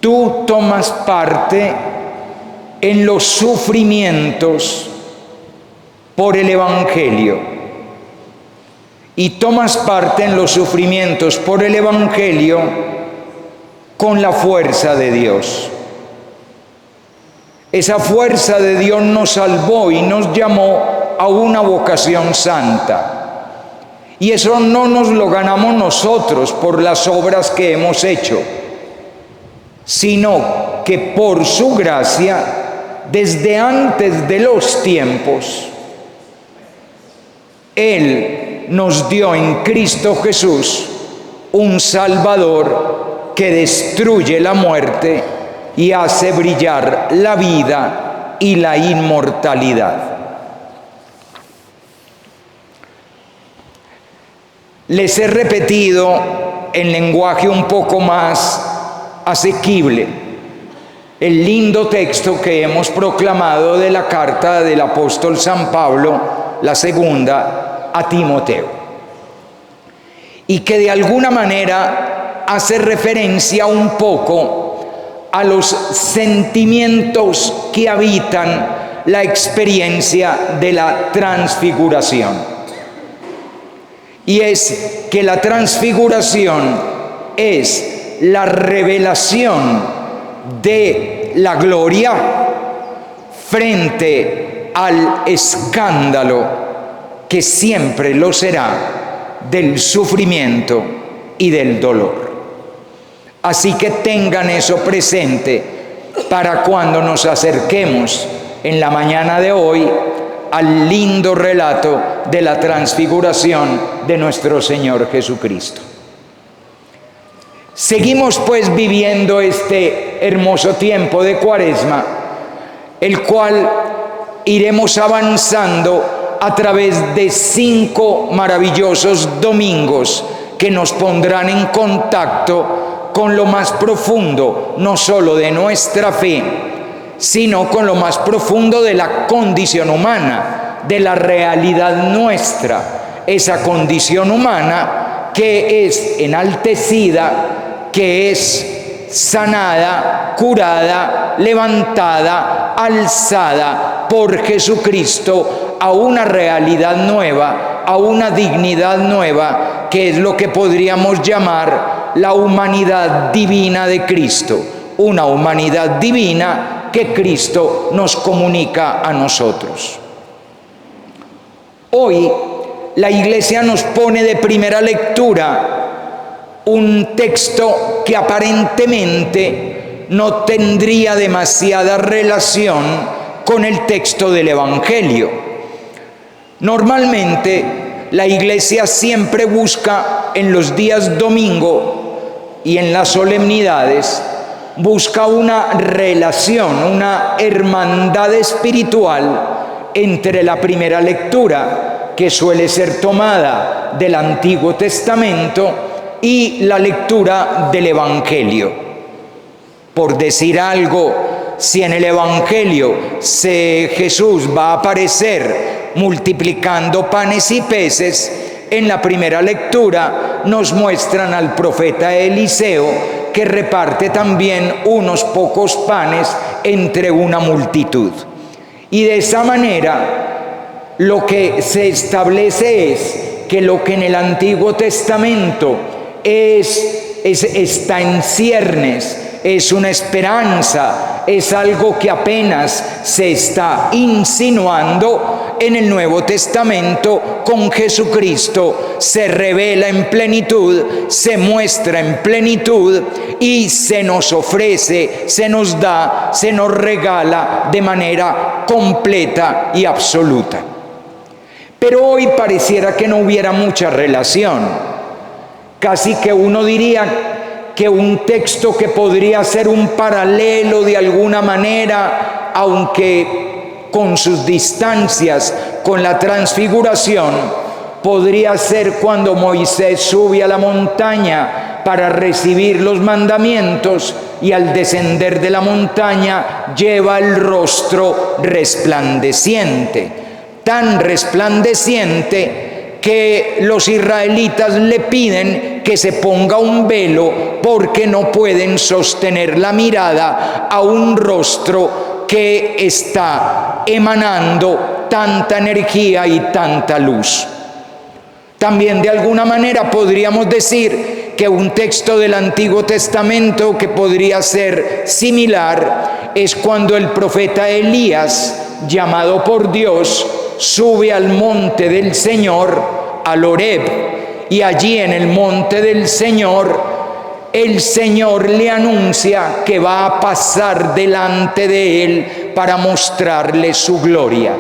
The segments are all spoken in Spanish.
tú tomas parte en los sufrimientos por el Evangelio. Y tomas parte en los sufrimientos por el Evangelio con la fuerza de Dios. Esa fuerza de Dios nos salvó y nos llamó a una vocación santa. Y eso no nos lo ganamos nosotros por las obras que hemos hecho, sino que por su gracia, desde antes de los tiempos, Él nos dio en Cristo Jesús un Salvador que destruye la muerte y hace brillar la vida y la inmortalidad. Les he repetido en lenguaje un poco más asequible el lindo texto que hemos proclamado de la carta del apóstol San Pablo, la segunda, a Timoteo, y que de alguna manera hace referencia un poco a los sentimientos que habitan la experiencia de la transfiguración. Y es que la transfiguración es la revelación de la gloria frente al escándalo, que siempre lo será, del sufrimiento y del dolor. Así que tengan eso presente para cuando nos acerquemos en la mañana de hoy al lindo relato de la transfiguración de nuestro Señor Jesucristo. Seguimos pues viviendo este hermoso tiempo de Cuaresma, el cual iremos avanzando a través de 5 maravillosos domingos que nos pondrán en contacto con lo más profundo, no solo de nuestra fe, sino con lo más profundo de la condición humana, de la realidad nuestra, esa condición humana que es enaltecida, que es sanada, curada, levantada, alzada por Jesucristo a una realidad nueva, a una dignidad nueva, que es lo que podríamos llamar la humanidad divina de Cristo, una humanidad divina que Cristo nos comunica a nosotros. Hoy la Iglesia nos pone de primera lectura un texto que aparentemente no tendría demasiada relación con el texto del Evangelio. Normalmente la Iglesia siempre busca en los días domingo y en las solemnidades, busca una relación, una hermandad espiritual entre la primera lectura, que suele ser tomada del Antiguo Testamento, y la lectura del Evangelio. Por decir algo, si en el Evangelio Jesús va a aparecer multiplicando panes y peces, en la primera lectura nos muestran al profeta Eliseo, que reparte también unos pocos panes entre una multitud. Y de esa manera lo que se establece es que lo que en el Antiguo Testamento está en ciernes, es una esperanza, es algo que apenas se está insinuando, en el Nuevo Testamento con Jesucristo se revela en plenitud, se muestra en plenitud y se nos ofrece, se nos da, se nos regala de manera completa y absoluta. Pero hoy pareciera que no hubiera mucha relación. Casi que uno diría que un texto que podría ser un paralelo de alguna manera, aunque con sus distancias con la transfiguración, podría ser cuando Moisés sube a la montaña para recibir los mandamientos y al descender de la montaña lleva el rostro resplandeciente, tan resplandeciente que los israelitas le piden que se ponga un velo porque no pueden sostener la mirada a un rostro que está emanando tanta energía y tanta luz. También de alguna manera podríamos decir que un texto del Antiguo Testamento que podría ser similar es cuando el profeta Elías, llamado por Dios, sube al monte del Señor, al Horeb, y allí en el monte del Señor, el Señor le anuncia que va a pasar delante de él para mostrarle su gloria.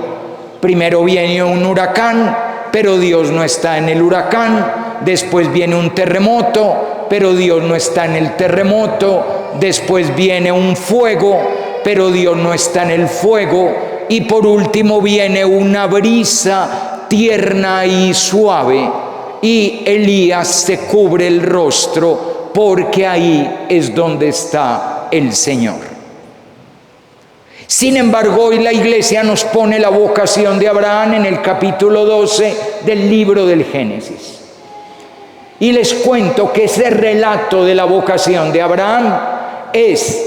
Primero viene un huracán, pero Dios no está en el huracán. Después viene un terremoto, pero Dios no está en el terremoto. Después viene un fuego, pero Dios no está en el fuego. Y por último viene una brisa tierna y suave, y Elías se cubre el rostro porque ahí es donde está el Señor. Sin embargo, hoy la iglesia nos pone la vocación de Abraham en el capítulo 12 del libro del Génesis. Y les cuento que ese relato de la vocación de Abraham es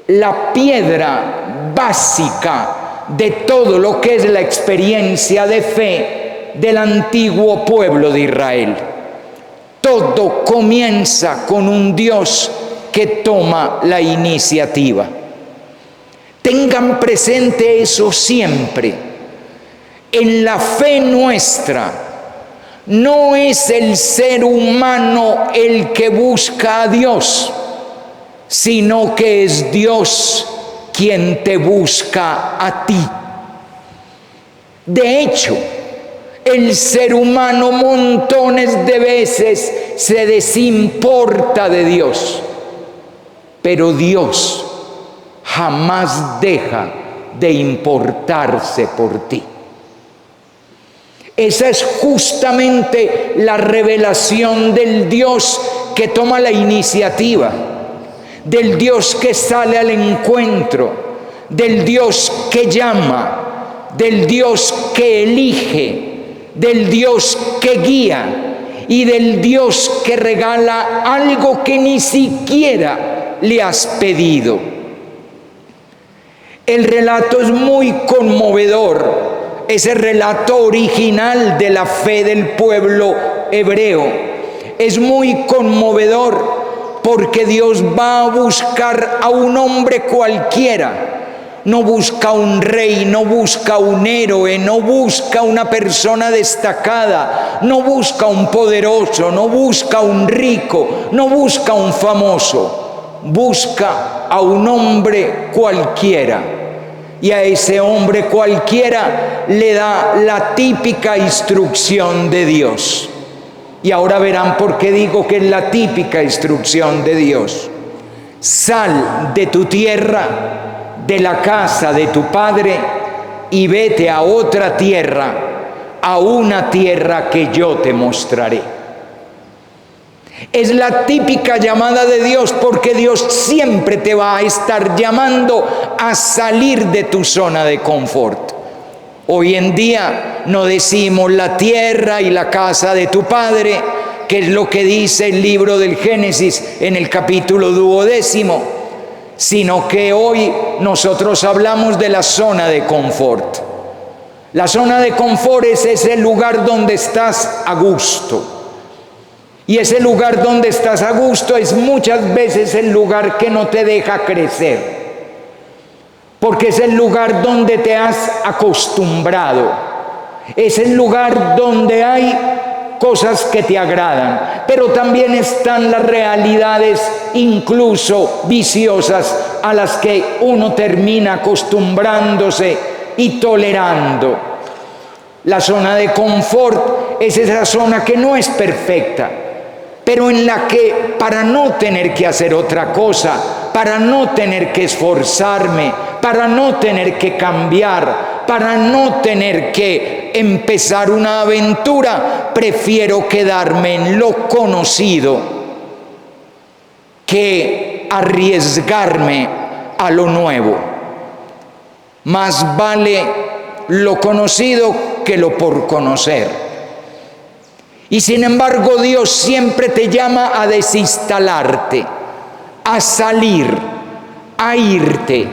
la piedra básica de todo lo que es la experiencia de fe del antiguo pueblo de Israel. Todo comienza con un Dios que toma la iniciativa. Tengan presente eso siempre. En la fe nuestra, no es el ser humano el que busca a Dios, sino que es Dios quien te busca a ti. De hecho, el ser humano montones de veces se desimporta de Dios, pero Dios jamás deja de importarse por ti. Esa es justamente la revelación del Dios que toma la iniciativa, del Dios que sale al encuentro, del Dios que llama, del Dios que elige, del Dios que guía y del Dios que regala algo que ni siquiera le has pedido. El relato es muy conmovedor, ese relato original de la fe del pueblo hebreo. Es muy conmovedor porque Dios va a buscar a un hombre cualquiera. No busca un rey, no busca un héroe, no busca una persona destacada, no busca un poderoso, no busca un rico, no busca un famoso. Busca a un hombre cualquiera, y a ese hombre cualquiera le da la típica instrucción de Dios. Y ahora verán por qué digo que es la típica instrucción de Dios. Sal de tu tierra, de la casa de tu padre, y vete a otra tierra, a una tierra que yo te mostraré. Es la típica llamada de Dios, porque Dios siempre te va a estar llamando a salir de tu zona de confort. Hoy en día no decimos la tierra y la casa de tu padre, que es lo que dice el libro del Génesis en el capítulo 12, sino que hoy nosotros hablamos de la zona de confort. La zona de confort es ese lugar donde estás a gusto. Y ese lugar donde estás a gusto es muchas veces el lugar que no te deja crecer, porque es el lugar donde te has acostumbrado, es el lugar donde hay cosas que te agradan, pero también están las realidades incluso viciosas a las que uno termina acostumbrándose y tolerando. La zona de confort es esa zona que no es perfecta, pero en la que, para no tener que hacer otra cosa, para no tener que esforzarme, para no tener que cambiar, para no tener que empezar una aventura, prefiero quedarme en lo conocido que arriesgarme a lo nuevo. Más vale lo conocido que lo por conocer. Y sin embargo Dios siempre te llama a desinstalarte, a salir, a irte.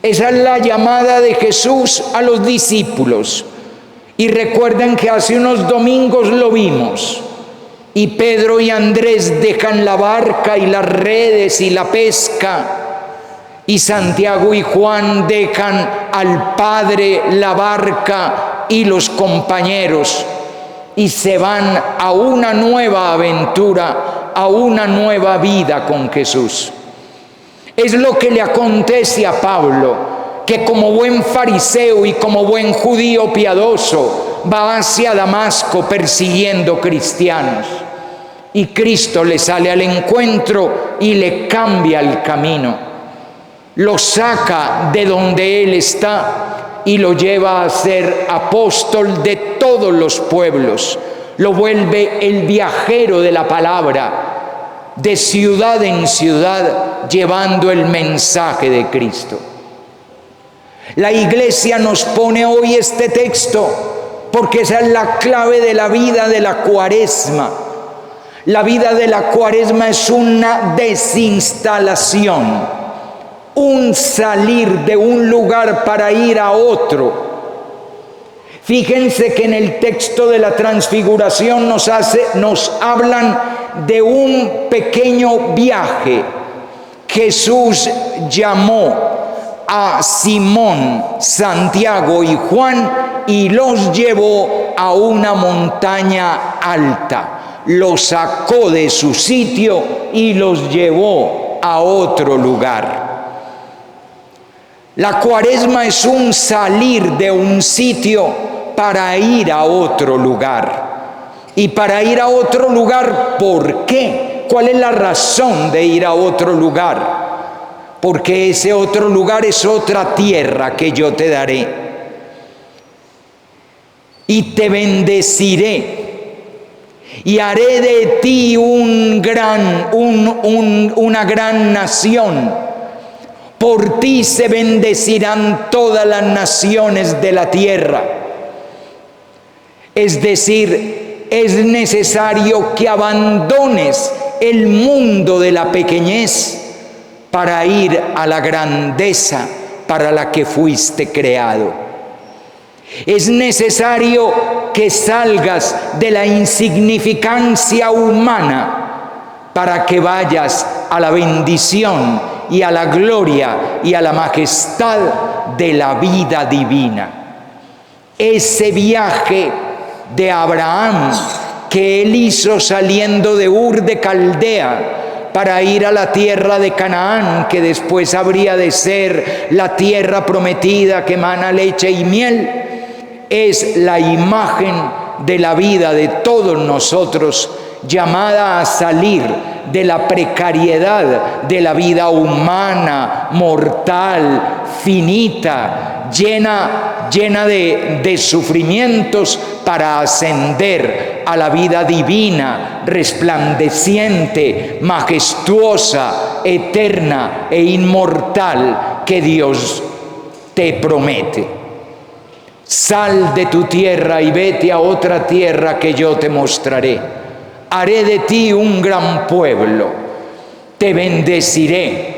Esa es la llamada de Jesús a los discípulos. Y recuerden que hace unos domingos lo vimos. Y Pedro y Andrés dejan la barca y las redes y la pesca. Y Santiago y Juan dejan al Padre, la barca y los compañeros. Y se van a una nueva aventura, a una nueva vida con Jesús. Es lo que le acontece a Pablo, que como buen fariseo y como buen judío piadoso va hacia Damasco persiguiendo cristianos. Y Cristo le sale al encuentro y le cambia el camino. Lo saca de donde él está y lo lleva a ser apóstol de todos los pueblos. Lo vuelve el viajero de la palabra, de ciudad en ciudad, llevando el mensaje de Cristo. La iglesia nos pone hoy este texto porque esa es la clave de la vida de la Cuaresma. La vida de la Cuaresma es una desinstalación, un salir de un lugar para ir a otro. Fíjense que en el texto de la transfiguración nos hablan de un pequeño viaje. Jesús llamó a Simón, Santiago y Juan y los llevó a una montaña alta. Los sacó de su sitio y los llevó a otro lugar. La Cuaresma es un salir de un sitio para ir a otro lugar. Y para ir a otro lugar, ¿por qué? ¿Cuál es la razón de ir a otro lugar? Porque ese otro lugar es otra tierra que yo te daré. Y te bendeciré. Y haré de ti una gran nación. Por ti se bendecirán todas las naciones de la tierra. Es decir, es necesario que abandones el mundo de la pequeñez para ir a la grandeza para la que fuiste creado. Es necesario que salgas de la insignificancia humana para que vayas a la bendición y a la gloria y a la majestad de la vida divina. Ese viaje de Abraham que él hizo saliendo de Ur de Caldea para ir a la tierra de Canaán, que después habría de ser la tierra prometida que emana leche y miel, es la imagen de la vida de todos nosotros, llamada a salir de la precariedad de la vida humana, mortal, finita, llena de sufrimientos, para ascender a la vida divina, resplandeciente, majestuosa, eterna e inmortal que Dios te promete. Sal de tu tierra y vete a otra tierra que yo te mostraré. Haré de ti un gran pueblo, te bendeciré.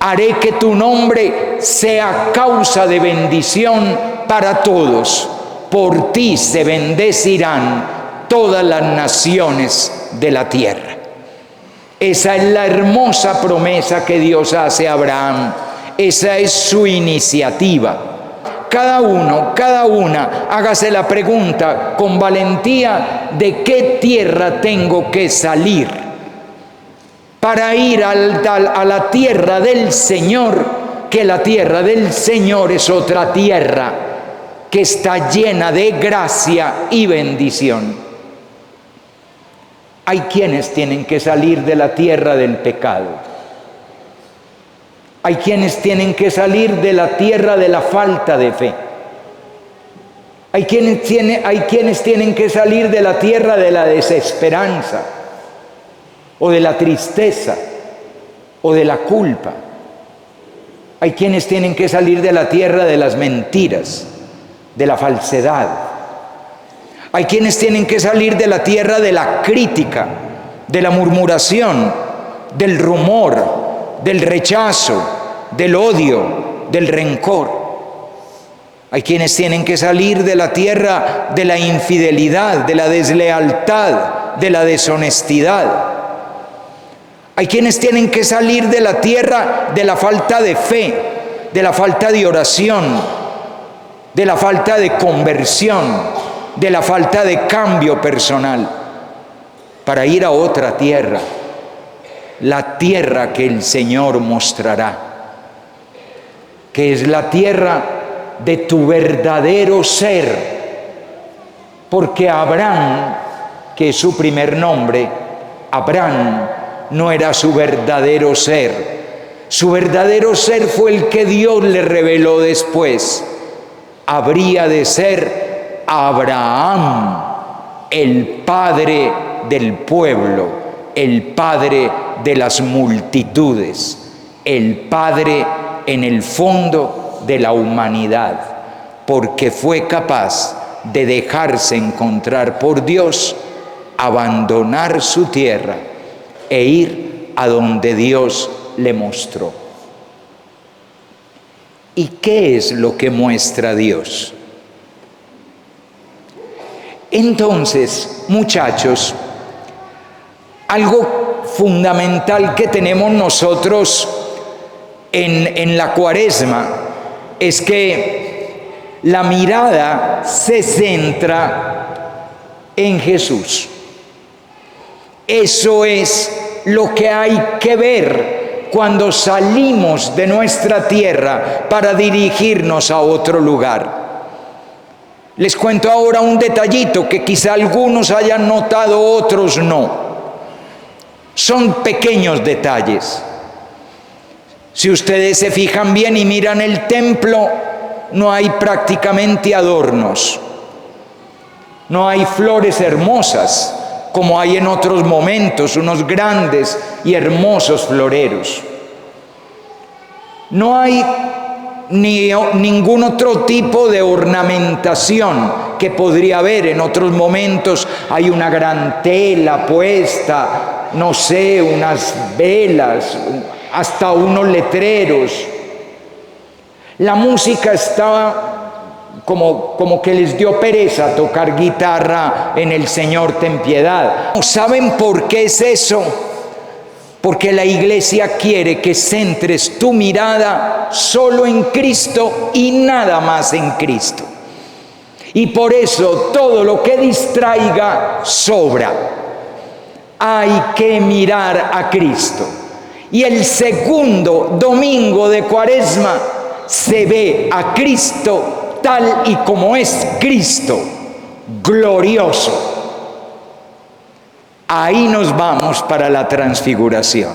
Haré que tu nombre sea causa de bendición para todos. Por ti se bendecirán todas las naciones de la tierra. Esa es la hermosa promesa que Dios hace a Abraham. Esa es su iniciativa. Cada uno, cada una, hágase la pregunta con valentía: ¿de qué tierra tengo que salir para ir a la tierra del Señor? Que la tierra del Señor es otra tierra que está llena de gracia y bendición. Hay quienes tienen que salir de la tierra del pecado. Hay quienes tienen que salir de la tierra de la falta de fe. Hay quienes tienen que salir de la tierra de la desesperanza, o de la tristeza, o de la culpa. Hay quienes tienen que salir de la tierra de las mentiras, de la falsedad. Hay quienes tienen que salir de la tierra de la crítica, de la murmuración, del rumor, del rechazo, del odio, del rencor. Hay quienes tienen que salir de la tierra de la infidelidad, de la deslealtad, de la deshonestidad. Hay quienes tienen que salir de la tierra de la falta de fe, de la falta de oración, de la falta de conversión, de la falta de cambio personal, para ir a otra tierra, la tierra que el Señor mostrará, que es la tierra de tu verdadero ser, porque Abraham, que es su primer nombre, Abraham no era su verdadero ser. Su verdadero ser fue el que Dios le reveló después. Habría de ser Abraham, el padre del pueblo, el padre de las multitudes, el padre en el fondo de la humanidad, porque fue capaz de dejarse encontrar por Dios, abandonar su tierra e ir a donde Dios le mostró. ¿Y qué es lo que muestra Dios? Entonces, muchachos, algo fundamental que tenemos nosotros en la Cuaresma es que la mirada se centra en Jesús. Eso es lo que hay que ver cuando salimos de nuestra tierra para dirigirnos a otro lugar. Les cuento ahora un detallito que quizá algunos hayan notado, otros no. Son pequeños detalles. Si ustedes se fijan bien y miran el templo, no hay prácticamente adornos. No hay flores hermosas, como hay en otros momentos, unos grandes y hermosos floreros. No hay ningún otro tipo de ornamentación que podría haber en otros momentos. Hay una gran tela puesta, no sé, unas velas, hasta unos letreros. La música estaba como que les dio pereza tocar guitarra en el Señor ten piedad. ¿Saben por qué es eso? Porque la iglesia quiere que centres tu mirada solo en Cristo y nada más en Cristo. Y por eso todo lo que distraiga sobra. Hay que mirar a Cristo. Y el segundo domingo de Cuaresma se ve a Cristo tal y como es Cristo, glorioso. Ahí nos vamos para la transfiguración.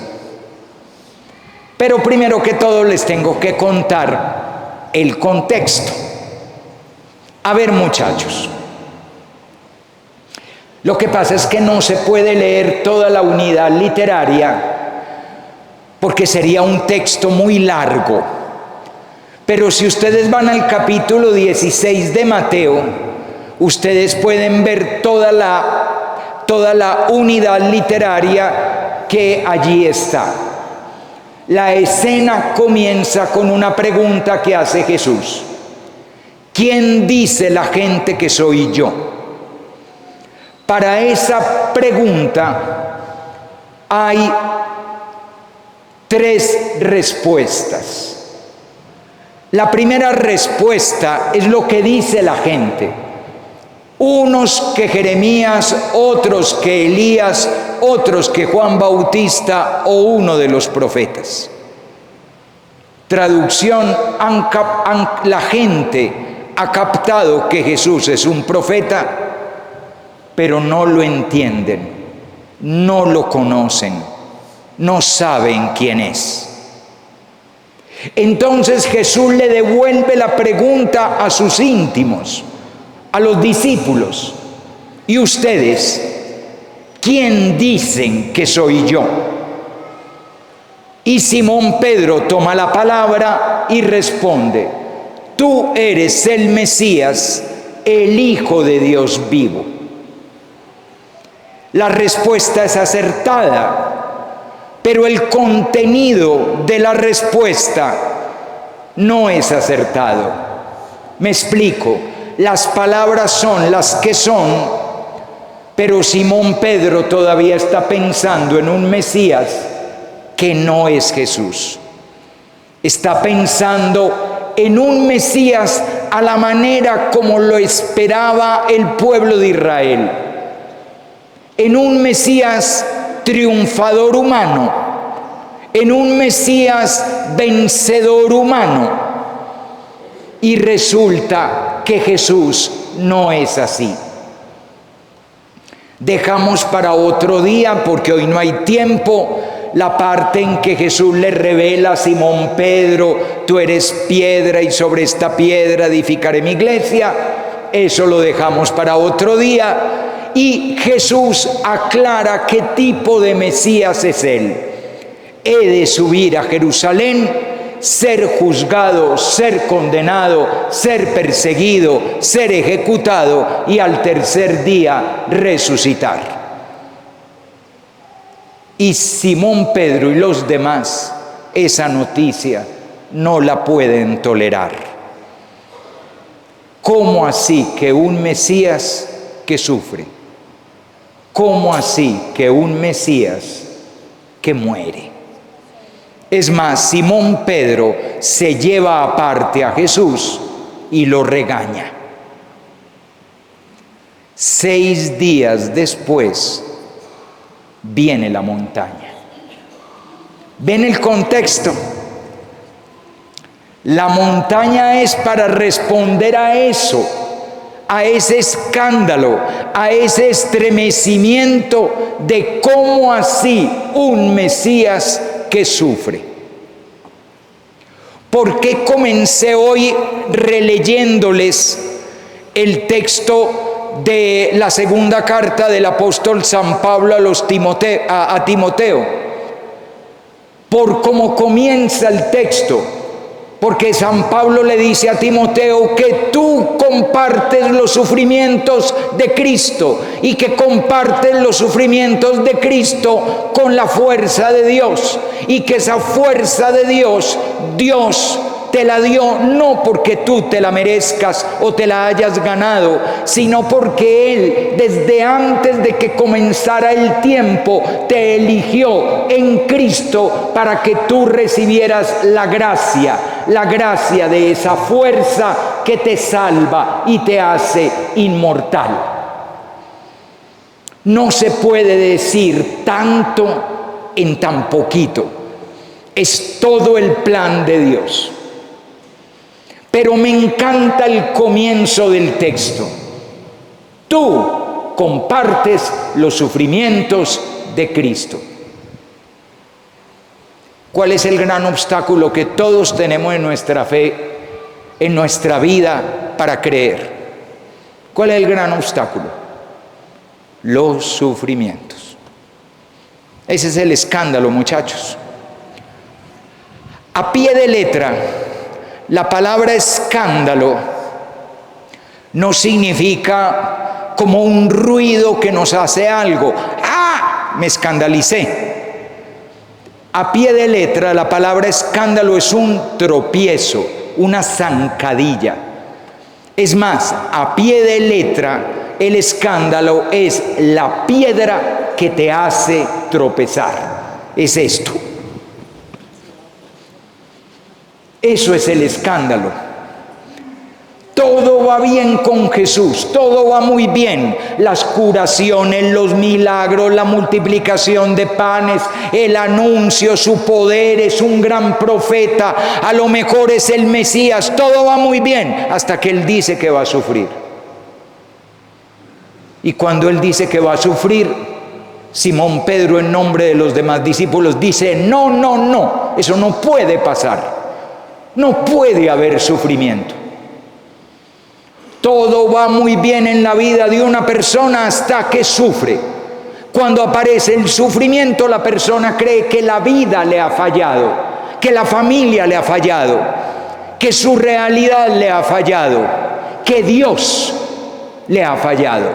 Pero primero que todo les tengo que contar el contexto. A ver, muchachos, lo que pasa es que no se puede leer toda la unidad literaria porque sería un texto muy largo. Pero si ustedes van al capítulo 16 de Mateo, ustedes pueden ver toda la unidad literaria que allí está. La escena comienza con una pregunta que hace Jesús. ¿Quién dice la gente que soy yo? Para esa pregunta hay 3 respuestas. La primera respuesta es lo que dice la gente. Unos que Jeremías, otros que Elías, otros que Juan Bautista o uno de los profetas. Traducción, la gente ha captado que Jesús es un profeta, pero no lo entienden, no lo conocen, no saben quién es. Entonces Jesús le devuelve la pregunta a sus íntimos, a los discípulos. ¿Y ustedes, quién dicen que soy yo? Y Simón Pedro toma la palabra y responde: tú eres el Mesías, el Hijo de Dios vivo? La respuesta es acertada, pero el contenido de la respuesta no es acertado. Me explico. Las palabras son las que son, pero Simón Pedro todavía está pensando en un Mesías que no es Jesús. Está pensando en un Mesías a la manera como lo esperaba el pueblo de Israel, en un Mesías triunfador humano, en un Mesías vencedor humano. Y resulta que Jesús no es así. Dejamos para otro día, porque hoy no hay tiempo, la parte en que Jesús le revela a Simón Pedro: tú eres piedra y sobre esta piedra edificaré mi iglesia. Eso lo dejamos para otro día. Y Jesús aclara qué tipo de Mesías es él. He de subir a Jerusalén, ser juzgado, ser condenado, ser perseguido, ser ejecutado y al tercer día resucitar. Y Simón Pedro y los demás esa noticia no la pueden tolerar. ¿Cómo así que un Mesías que sufre? ¿Cómo así que un Mesías que muere? Es más, Simón Pedro se lleva aparte a Jesús y lo regaña. 6 días después viene la montaña. ¿Ven el contexto? La montaña es para responder a eso, a ese escándalo, a ese estremecimiento de cómo así un Mesías que sufre. ¿Por qué comencé hoy releyéndoles el texto de la segunda carta del apóstol San Pablo a Timoteo? Por cómo comienza el texto. Porque San Pablo le dice a Timoteo que tú compartes los sufrimientos de Cristo y que compartes los sufrimientos de Cristo con la fuerza de Dios, y que esa fuerza de Dios te la dio no porque tú te la merezcas o te la hayas ganado, sino porque Él, desde antes de que comenzara el tiempo, te eligió en Cristo para que tú recibieras la gracia de esa fuerza que te salva y te hace inmortal. No se puede decir tanto en tan poquito. Es todo el plan de Dios. Pero me encanta el comienzo del texto. Tú compartes los sufrimientos de Cristo. ¿Cuál es el gran obstáculo que todos tenemos en nuestra fe, en nuestra vida para creer? ¿Cuál es el gran obstáculo? Los sufrimientos. Ese es el escándalo, muchachos. A pie de letra, la palabra escándalo no significa como un ruido que nos hace algo. ¡Ah! Me escandalicé. A pie de letra, la palabra escándalo es un tropiezo, una zancadilla. Es más, a pie de letra, el escándalo es la piedra que te hace tropezar. Es esto. Eso es el escándalo. Todo va bien con Jesús, todo va muy bien. Las curaciones, los milagros, la multiplicación de panes, el anuncio, su poder, es un gran profeta, a lo mejor es el Mesías, todo va muy bien, hasta que Él dice que va a sufrir. Y cuando Él dice que va a sufrir, Simón Pedro, en nombre de los demás discípulos, dice: no, eso no puede pasar, no puede haber sufrimiento. Todo va muy bien en la vida de una persona hasta que sufre. Cuando aparece el sufrimiento, la persona cree que la vida le ha fallado, que la familia le ha fallado, que su realidad le ha fallado, que Dios le ha fallado.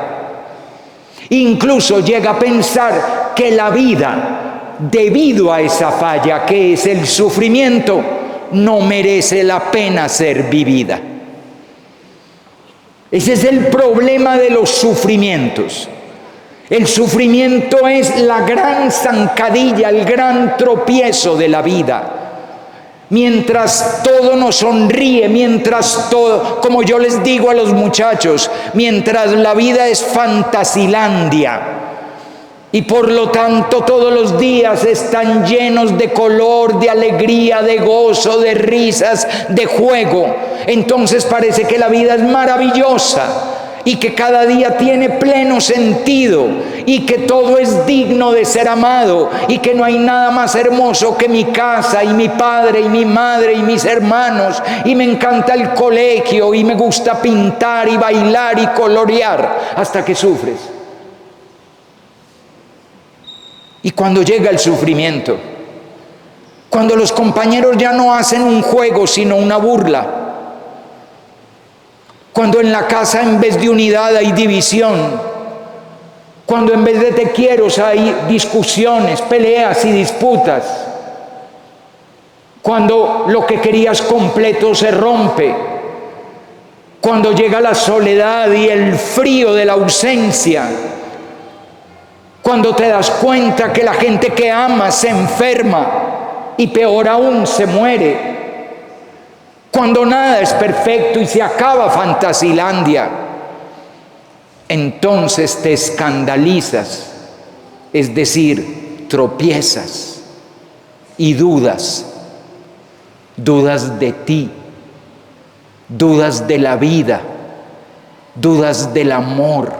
Incluso llega a pensar que la vida, debido a esa falla que es el sufrimiento, no merece la pena ser vivida. Ese es el problema de los sufrimientos. El sufrimiento es la gran zancadilla, el gran tropiezo de la vida. Mientras todo nos sonríe, mientras todo, como yo les digo a los muchachos, mientras la vida es fantasilandia y por lo tanto todos los días están llenos de color, de alegría, de gozo, de risas, de juego, entonces parece que la vida es maravillosa y que cada día tiene pleno sentido y que todo es digno de ser amado y que no hay nada más hermoso que mi casa y mi padre y mi madre y mis hermanos, y me encanta el colegio y me gusta pintar y bailar y colorear, hasta que sufres. Y cuando llega el sufrimiento, cuando los compañeros ya no hacen un juego sino una burla, cuando en la casa en vez de unidad hay división, cuando en vez de te quiero hay discusiones, peleas y disputas, cuando lo que querías completo se rompe, cuando llega la soledad y el frío de la ausencia, cuando te das cuenta que la gente que amas se enferma y peor aún se muere, cuando nada es perfecto y se acaba Fantasilandia, entonces te escandalizas, es decir, tropiezas y dudas de ti, dudas de la vida, dudas del amor,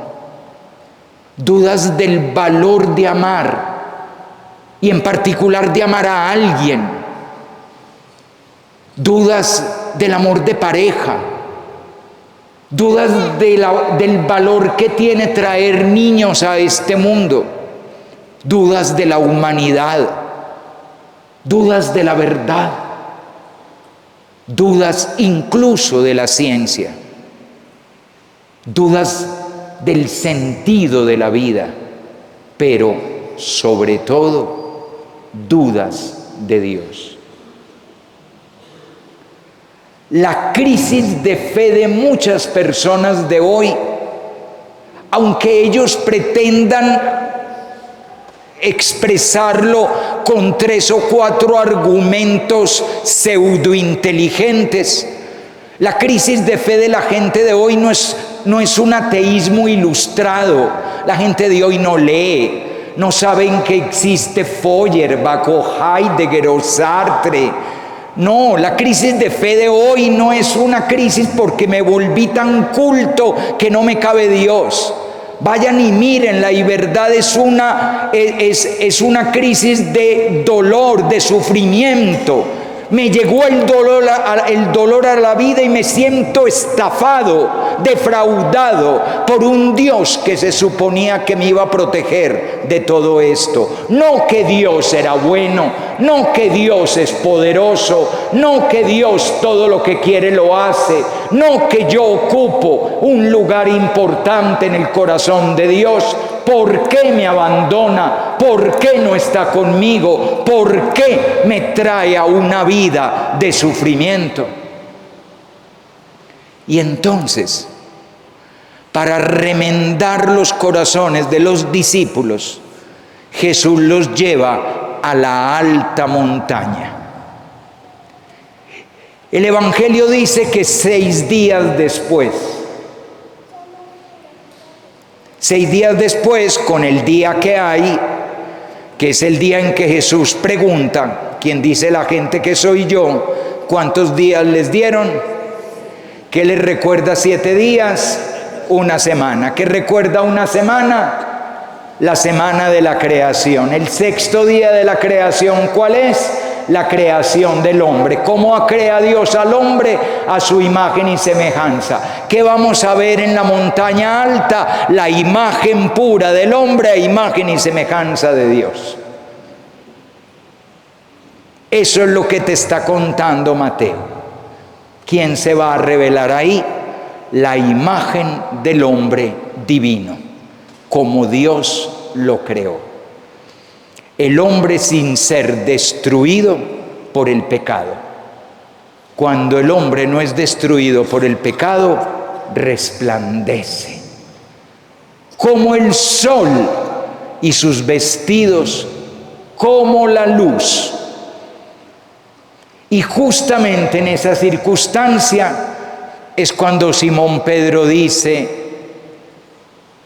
dudas del valor de amar y en particular de amar a alguien, dudas del amor de pareja, dudas del valor que tiene traer niños a este mundo, dudas de la humanidad, dudas de la verdad, dudas incluso de la ciencia, dudas del sentido de la vida, pero sobre todo dudas de Dios. La crisis de fe de muchas personas de hoy, aunque ellos pretendan expresarlo con 3 o 4 argumentos pseudointeligentes, la crisis de fe de la gente de hoy no es un ateísmo ilustrado. La gente de hoy no lee, no saben que existe Feuerbach o Heidegger o Sartre. No, la crisis de fe de hoy no es una crisis porque me volví tan culto que no me cabe Dios. Vayan y mírenla, y verdad es una crisis de dolor, de sufrimiento. Me llegó el dolor a la vida y me siento estafado, defraudado por un Dios que se suponía que me iba a proteger de todo esto. No que Dios era bueno, no que Dios es poderoso, no que Dios todo lo que quiere lo hace, no que yo ocupo un lugar importante en el corazón de Dios. ¿Por qué me abandona? ¿Por qué no está conmigo? ¿Por qué me trae a una vida de sufrimiento? Y entonces, para remendar los corazones de los discípulos, Jesús los lleva a la alta montaña. El Evangelio dice que 6 días después, 6 días después, con el día que hay, que es el día en que Jesús pregunta, ¿quién dice la gente que soy yo? ¿Cuántos días les dieron? ¿Qué les recuerda 7 días? Una semana. ¿Qué recuerda una semana? La semana de la creación. El 6º día de la creación, ¿cuál es? La creación del hombre. ¿Cómo crea Dios al hombre? A su imagen y semejanza. ¿Qué vamos a ver en la montaña alta? La imagen pura del hombre a imagen y semejanza de Dios. Eso es lo que te está contando Mateo. ¿Quién se va a revelar ahí? la imagen del hombre divino, como Dios lo creó. El hombre sin ser destruido por el pecado. Cuando el hombre no es destruido por el pecado, resplandece como el sol y sus vestidos como la luz. Y justamente en esa circunstancia es cuando Simón Pedro dice: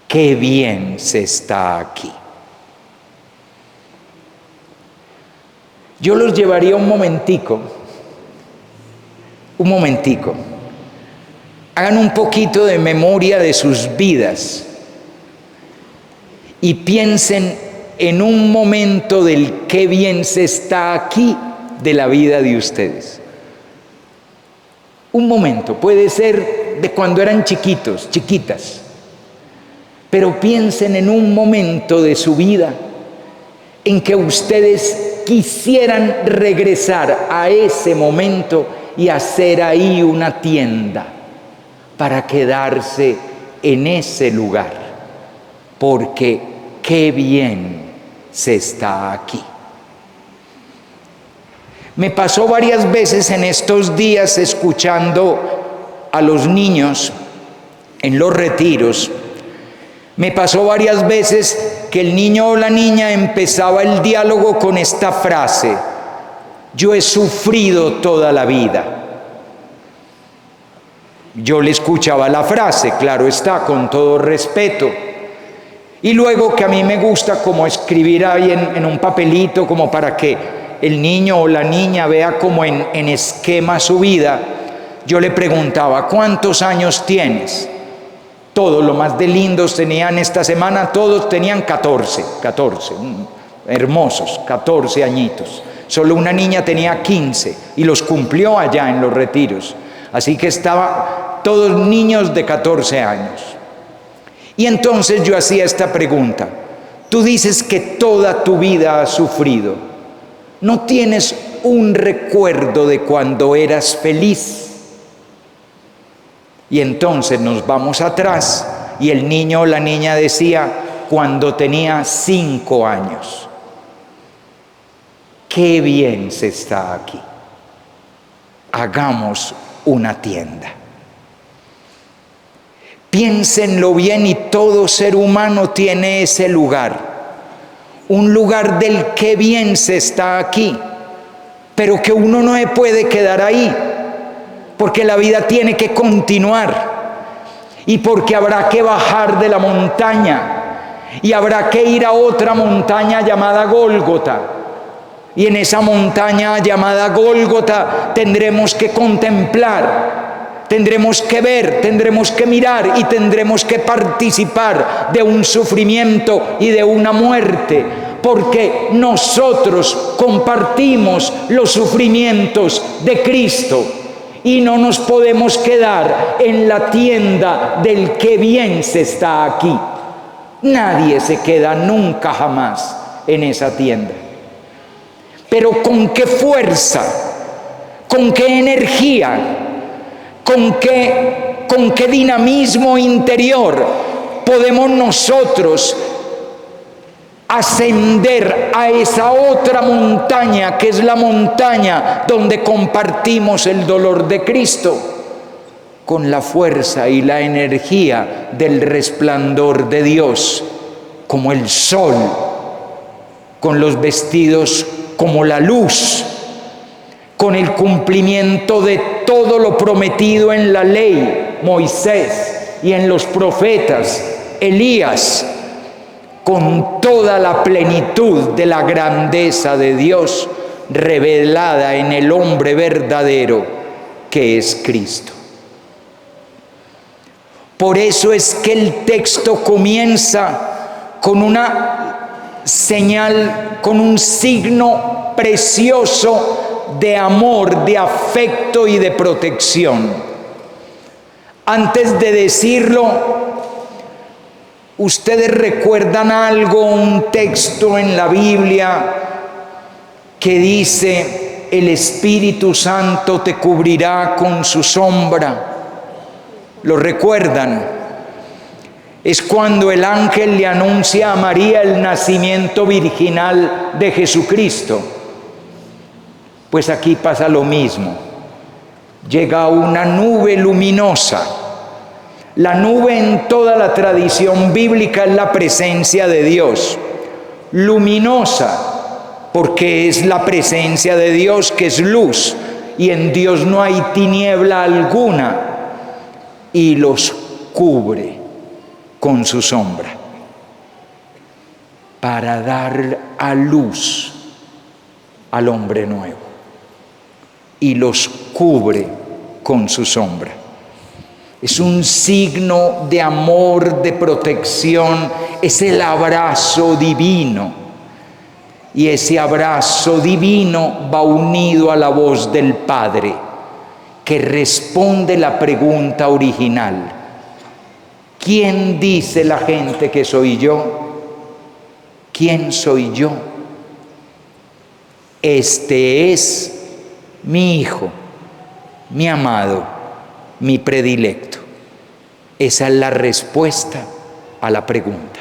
qué bien se está aquí. Yo los llevaría un momentico. Hagan un poquito de memoria de sus vidas y piensen en un momento del qué bien se está aquí de la vida de ustedes. Un momento, puede ser de cuando eran chiquitos, chiquitas, pero piensen en un momento de su vida en que ustedes quisieran regresar a ese momento y hacer ahí una tienda para quedarse en ese lugar, porque qué bien se está aquí. Me pasó varias veces en estos días escuchando a los niños en los retiros. Me pasó varias veces que el niño o la niña empezaba el diálogo con esta frase: yo he sufrido toda la vida. Yo le escuchaba la frase, claro está, con todo respeto. Y luego, que a mí me gusta como escribir ahí en un papelito, como para que el niño o la niña vea como en esquema su vida, yo le preguntaba: ¿cuántos años tienes? Todos, lo más de lindos tenían esta semana, todos tenían 14, hermosos, 14 añitos. Solo una niña tenía 15 y los cumplió allá en los retiros. Así que estaban todos niños de 14 años. Y entonces yo hacía esta pregunta: tú dices que toda tu vida has sufrido. ¿No tienes un recuerdo de cuando eras feliz? Y entonces nos vamos atrás y el niño o la niña decía: cuando tenía 5 años. Qué bien se está aquí. Hagamos una tienda. Piénsenlo bien, y todo ser humano tiene ese lugar. Un lugar del qué bien se está aquí, pero que uno no se puede quedar ahí, porque la vida tiene que continuar, y porque habrá que bajar de la montaña, y habrá que ir a otra montaña llamada Gólgota, y en esa montaña llamada Gólgota tendremos que contemplar, tendremos que ver, tendremos que mirar y tendremos que participar de un sufrimiento y de una muerte, porque nosotros compartimos los sufrimientos de Cristo y no nos podemos quedar en la tienda del qué bien se está aquí. Nadie se queda nunca jamás en esa tienda. Pero ¿con qué fuerza? ¿Con qué energía? ¿Con qué dinamismo interior podemos nosotros ascender a esa otra montaña, que es la montaña donde compartimos el dolor de Cristo? Con la fuerza y la energía del resplandor de Dios, como el sol, con los vestidos como la luz, con el cumplimiento de todo lo prometido en la ley, Moisés, y en los profetas, Elías, con toda la plenitud de la grandeza de Dios revelada en el hombre verdadero que es Cristo. Por eso es que el texto comienza con una señal, con un signo precioso de amor, de afecto y de protección. Antes de decirlo, ¿ustedes recuerdan algo, un texto en la Biblia que dice: el Espíritu Santo te cubrirá con su sombra? ¿Lo recuerdan? Es cuando el ángel le anuncia a María el nacimiento virginal de Jesucristo. Pues aquí pasa lo mismo. Llega una nube luminosa. La nube en toda la tradición bíblica es la presencia de Dios. Luminosa, porque es la presencia de Dios que es luz, y en Dios no hay tiniebla alguna, y los cubre con su sombra, para dar a luz al hombre nuevo, y los cubre con su sombra. Es un signo de amor, de protección, es el abrazo divino. Y ese abrazo divino va unido a la voz del Padre, que responde la pregunta original: ¿quién dice la gente que soy yo? ¿Quién soy yo? Este es mi Hijo, mi amado, mi predilecto. Esa es la respuesta a la pregunta.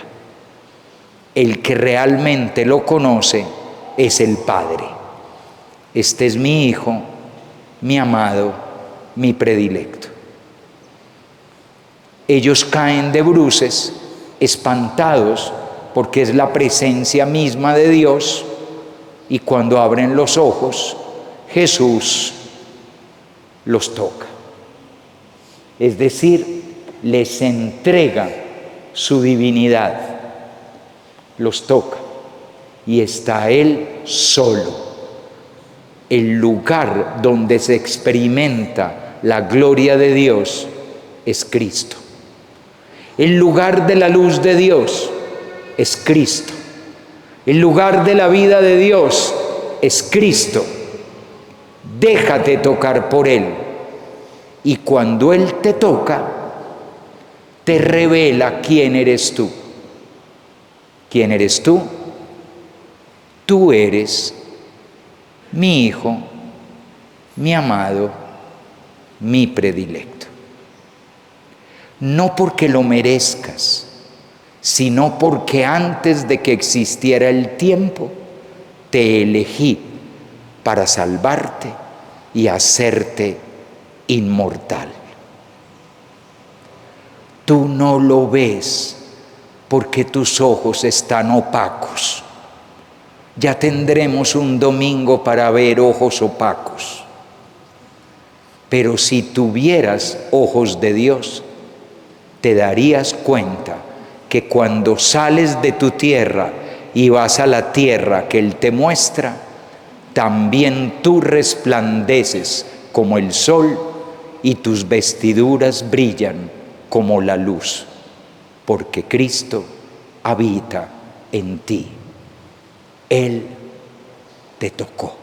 El que realmente lo conoce es el Padre. Este es mi Hijo, mi amado, mi predilecto. Ellos caen de bruces, espantados, porque es la presencia misma de Dios, y cuando abren los ojos, Jesús los toca. Es decir, les entrega su divinidad, los toca, y está Él solo. El lugar donde se experimenta la gloria de Dios es Cristo. El lugar de la luz de Dios es Cristo. El lugar de la vida de Dios es Cristo. Déjate tocar por Él. Y cuando Él te toca, te revela quién eres tú. ¿Quién eres tú? Tú eres mi Hijo, mi amado, mi predilecto. No porque lo merezcas, sino porque antes de que existiera el tiempo, te elegí para salvarte y hacerte inmortal. Tú no lo ves porque tus ojos están opacos. Ya tendremos un domingo para ver ojos opacos. Pero si tuvieras ojos de Dios, te darías cuenta que cuando sales de tu tierra y vas a la tierra que Él te muestra, también tú resplandeces como el sol y tus vestiduras brillan como la luz, porque Cristo habita en ti. Él te tocó.